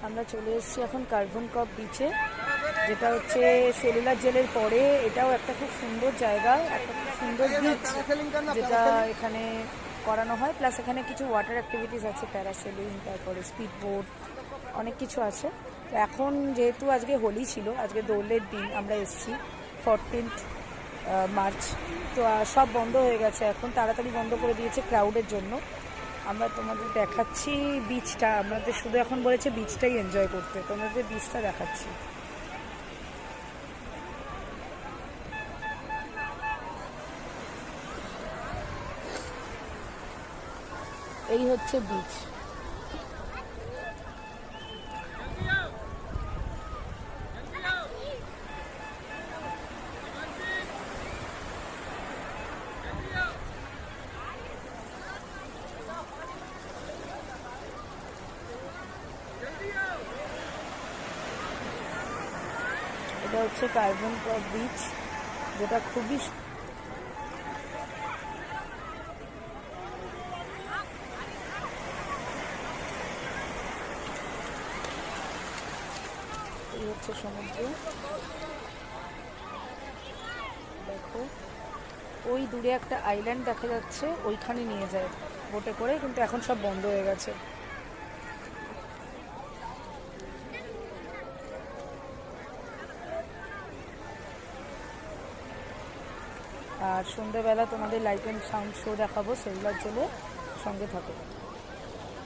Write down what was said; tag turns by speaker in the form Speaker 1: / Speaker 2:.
Speaker 1: আমরা চলে এসেছি এখন কার্বন কপ বিচে, যেটা হচ্ছে সেলুলার জেলের পরে এটাও একটা খুব সুন্দর জায়গা, একটা খুব সুন্দর বিচ যেটা এখানে করানো হয়। প্লাস এখানে কিছু ওয়াটার অ্যাক্টিভিটিস আছে, প্যারাসেলিং, তারপরে স্পিড বোট, অনেক কিছু আছে। তো এখন যেহেতু আজকে হোলি ছিল, আজকে দোলের দিন আমরা এসেছি 14 মার্চ, তো সব বন্ধ হয়ে গেছে, এখন তাড়াতাড়ি বন্ধ করে দিয়েছে ক্রাউডের জন্য। আমরা তোমাদের দেখাচ্ছি বিচটা, আমাদের শুধু এখন বলেছে বিচটাই এনজয় করতে, তোমাদের বিচটা দেখাচ্ছি। এই হচ্ছে বিচ। এটা হচ্ছে কার্বন কপ বিচ, যেটা খুবই এই হচ্ছে সমুদ্র। দেখো ওই দূরে একটা আইল্যান্ড দেখা যাচ্ছে, ওইখানে নিয়ে যায় বোটে করে, কিন্তু এখন সব বন্ধ হয়ে গেছে। আর সন্ধ্যেবেলা তোমাদের লাইট অ্যান্ড সাউন্ড শো দেখাবো সেলুলার জেলে, সঙ্গে থাকো।